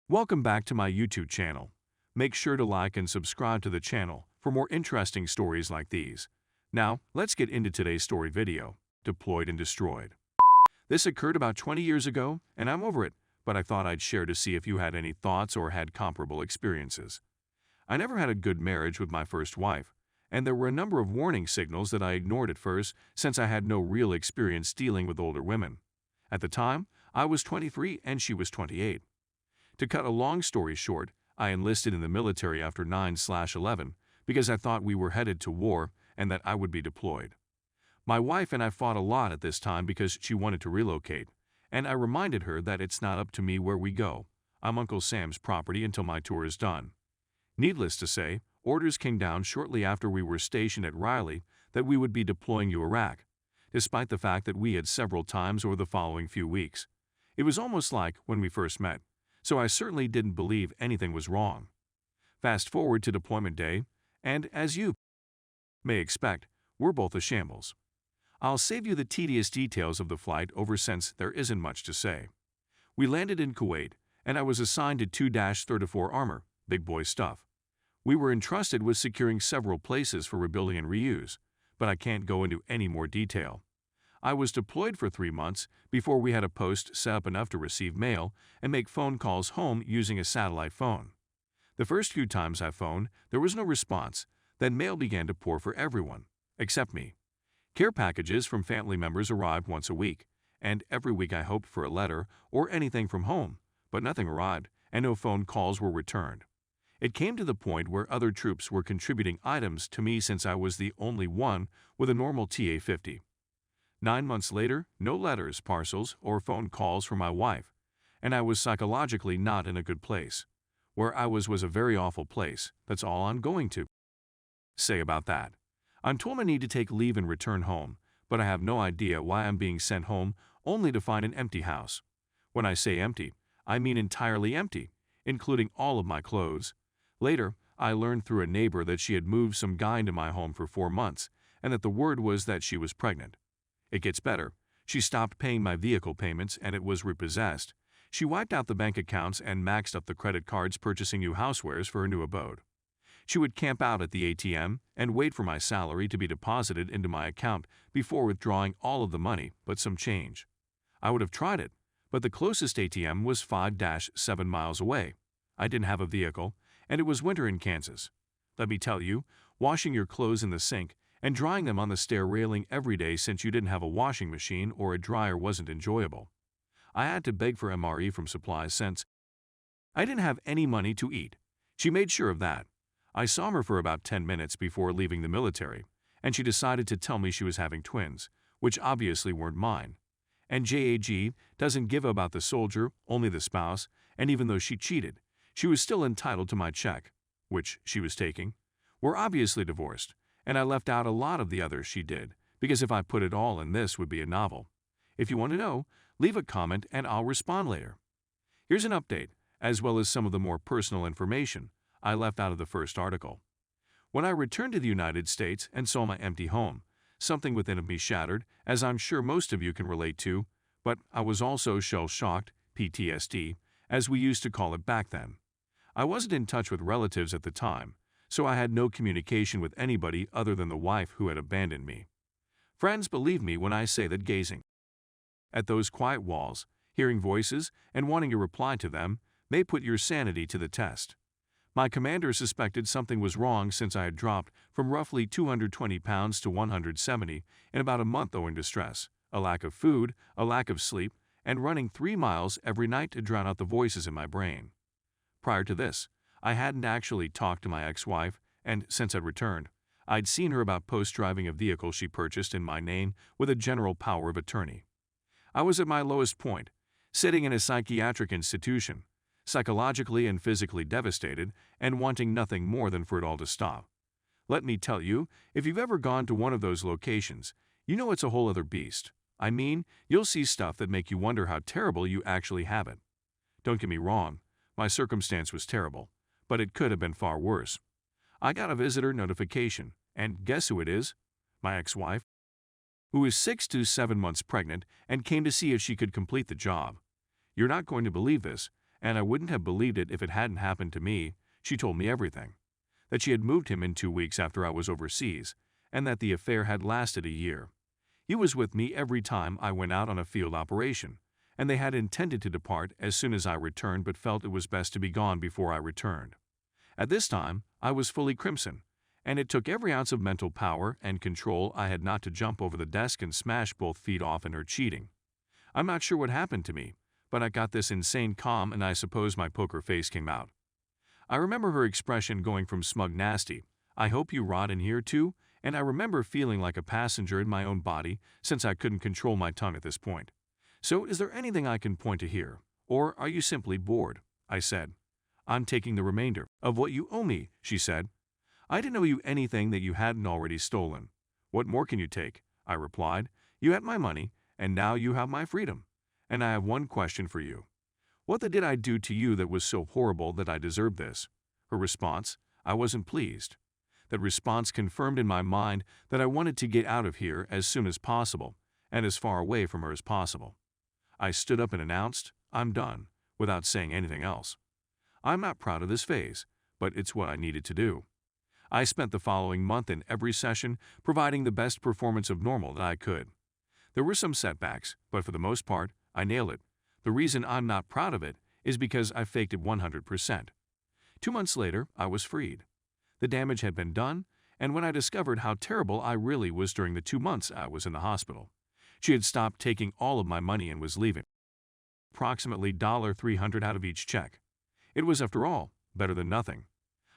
Welcome back to my YouTube channel. Make sure to like and subscribe to the channel for more interesting stories like these. Now, let's get into today's story video, Deployed and Destroyed. This occurred about 20 years ago, and I'm over it, but I thought I'd share to see if you had any thoughts or had comparable experiences. I never had a good marriage with my first wife, and there were a number of warning signals that I ignored at first since I had no real experience dealing with older women. At the time, I was 23 and she was 28. To cut a long story short, I enlisted in the military after 9/11 because I thought we were headed to war and that I would be deployed. My wife and I fought a lot at this time because she wanted to relocate, and I reminded her that it's not up to me where we go. I'm Uncle Sam's property until my tour is done. Needless to say, orders came down shortly after we were stationed at Riley that we would be deploying to Iraq, despite the fact that we had several times over the following few weeks. It was almost like when we first met, so I certainly didn't believe anything was wrong. Fast forward to deployment day, and as you may expect, we're both a shambles. I'll save you the tedious details of the flight over since there isn't much to say. We landed in Kuwait, and I was assigned to 2-34 armor, big boy stuff. We were entrusted with securing several places for rebuilding and reuse, but I can't go into any more detail. I was deployed for 3 months before we had a post set up enough to receive mail and make phone calls home using a satellite phone. The first few times I phoned, there was no response. Then mail began to pour for everyone, except me. Care packages from family members arrived once a week, and every week I hoped for a letter or anything from home, but nothing arrived and no phone calls were returned. It came to the point where other troops were contributing items to me since I was the only one with a normal TA-50. 9 months later, no letters, parcels, or phone calls from my wife, and I was psychologically not in a good place. Where I was a very awful place. That's all I'm going to say about that. I'm told I need to take leave and return home, but I have no idea why I'm being sent home only to find an empty house. When I say empty, I mean entirely empty, including all of my clothes. Later, I learned through a neighbor that she had moved some guy into my home for 4 months, and that the word was that she was pregnant. It gets better. She stopped paying my vehicle payments and it was repossessed. She wiped out the bank accounts and maxed up the credit cards purchasing new housewares for her new abode. She would camp out at the ATM and wait for my salary to be deposited into my account before withdrawing all of the money but some change. I would have tried it, but the closest ATM was 5-7 miles away. I didn't have a vehicle, and it was winter in Kansas. Let me tell you, washing your clothes in the sink and drying them on the stair railing every day since you didn't have a washing machine or a dryer wasn't enjoyable. I had to beg for MRE from supplies since I didn't have any money to eat. She made sure of that. I saw her for about 10 minutes before leaving the military, and she decided to tell me she was having twins, which obviously weren't mine. And JAG doesn't give about the soldier, only the spouse, and even though she cheated, she was still entitled to my check, which she was taking. We're obviously divorced, and I left out a lot of the others she did, because if I put it all in this would be a novel. If you want to know, leave a comment and I'll respond later. Here's an update, as well as some of the more personal information I left out of the first article. When I returned to the United States and saw my empty home, something within me shattered, as I'm sure most of you can relate to, but I was also shell-shocked, PTSD, as we used to call it back then. I wasn't in touch with relatives at the time, so I had no communication with anybody other than the wife who had abandoned me. Friends believe me when I say that gazing at those quiet walls, hearing voices, and wanting to reply to them may put your sanity to the test. My commander suspected something was wrong since I had dropped from roughly 220 pounds to 170 in about a month owing to stress, a lack of food, a lack of sleep, and running 3 miles every night to drown out the voices in my brain. Prior to this, I hadn't actually talked to my ex-wife, and since I'd returned, I'd seen her about post-driving a vehicle she purchased in my name with a general power of attorney. I was at my lowest point, sitting in a psychiatric institution, psychologically and physically devastated and wanting nothing more than for it all to stop. Let me tell you, if you've ever gone to one of those locations, you know it's a whole other beast. I mean, you'll see stuff that make you wonder how terrible you actually have it. Don't get me wrong, my circumstance was terrible, but it could have been far worse. I got a visitor notification, and guess who it is? My ex-wife, who is 6 to 7 months pregnant and came to see if she could complete the job. You're not going to believe this, and I wouldn't have believed it if it hadn't happened to me. She told me everything. That she had moved him in 2 weeks after I was overseas, and that the affair had lasted a year. He was with me every time I went out on a field operation, and they had intended to depart as soon as I returned but felt it was best to be gone before I returned. At this time, I was fully crimson, and it took every ounce of mental power and control I had not to jump over the desk and smash both feet off in her cheating. I'm not sure what happened to me, but I got this insane calm and I suppose my poker face came out. I remember her expression going from smug nasty, "I hope you rot in here too," and I remember feeling like a passenger in my own body since I couldn't control my tongue at this point. "So is there anything I can point to here? Or are you simply bored?" I said. "I'm taking the remainder of what you owe me," she said. "I didn't owe you anything that you hadn't already stolen." "What more can you take?" I replied. "You had my money, and now you have my freedom. And I have one question for you. What did I do to you that was so horrible that I deserved this?" Her response: "I wasn't pleased." That response confirmed in my mind that I wanted to get out of here as soon as possible, and as far away from her as possible. I stood up and announced, "I'm done," without saying anything else. I'm not proud of this phase, but it's what I needed to do. I spent the following month in every session providing the best performance of normal that I could. There were some setbacks, but for the most part, I nailed it. The reason I'm not proud of it is because I faked it 100%. 2 months later, I was freed. The damage had been done, and when I discovered how terrible I really was during the 2 months I was in the hospital, she had stopped taking all of my money and was leaving approximately $300 out of each check. It was, after all, better than nothing.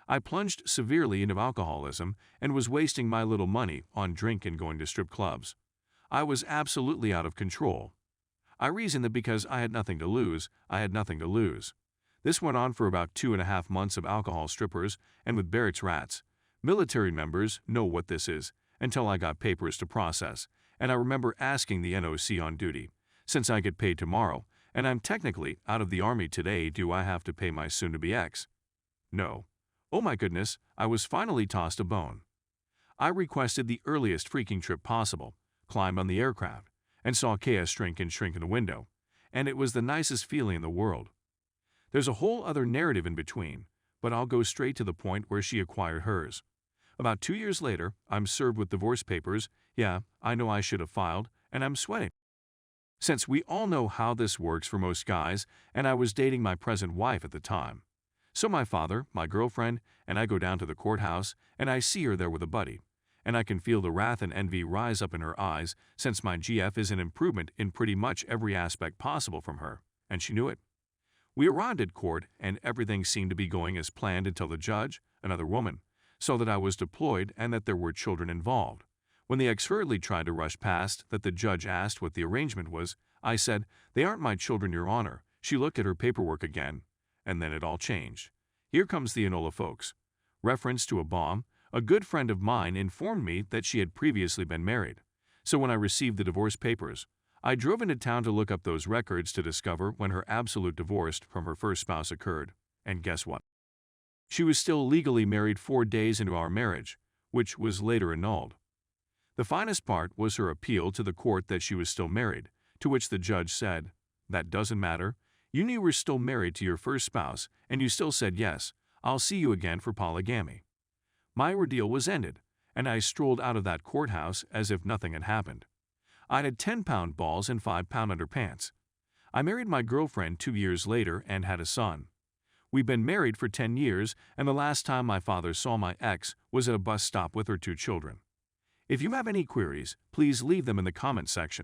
I plunged severely into alcoholism and was wasting my little money on drink and going to strip clubs. I was absolutely out of control. I reasoned that because I had nothing to lose, I had nothing to lose. This went on for about 2.5 months of alcohol strippers and with Barrett's rats. Military members know what this is, until I got papers to process, and I remember asking the NOC on duty, "Since I get paid tomorrow, and I'm technically out of the Army today, do I have to pay my soon-to-be ex?" No. Oh my goodness, I was finally tossed a bone. I requested the earliest freaking trip possible, climbed on the aircraft, and saw Kea shrink in the window, and it was the nicest feeling in the world. There's a whole other narrative in between, but I'll go straight to the point where she acquired hers. About 2 years later, I'm served with divorce papers. Yeah, I know I should have filed, and I'm sweating. Since we all know how this works for most guys, and I was dating my present wife at the time. So my father, my girlfriend, and I go down to the courthouse, and I see her there with a buddy. And I can feel the wrath and envy rise up in her eyes since my GF is an improvement in pretty much every aspect possible from her, and she knew it. We arrived at court, and everything seemed to be going as planned until the judge, another woman, saw that I was deployed and that there were children involved. When the ex hurriedly tried to rush past that the judge asked what the arrangement was, I said, "They aren't my children, Your Honor." She looked at her paperwork again, and then it all changed. Here comes the Enola folks. Reference to a bomb. A good friend of mine informed me that she had previously been married. So when I received the divorce papers, I drove into town to look up those records to discover when her absolute divorce from her first spouse occurred. And guess what? She was still legally married 4 days into our marriage, which was later annulled. The finest part was her appeal to the court that she was still married, to which the judge said, "That doesn't matter. You knew you were still married to your first spouse, and you still said yes. I'll see you again for polygamy." My ordeal was ended, and I strolled out of that courthouse as if nothing had happened. I had 10-pound balls and 5-pound underpants. I married my girlfriend 2 years later and had a son. We've been married for 10 years, and the last time my father saw my ex was at a bus stop with her 2 children. If you have any queries, please leave them in the comment section.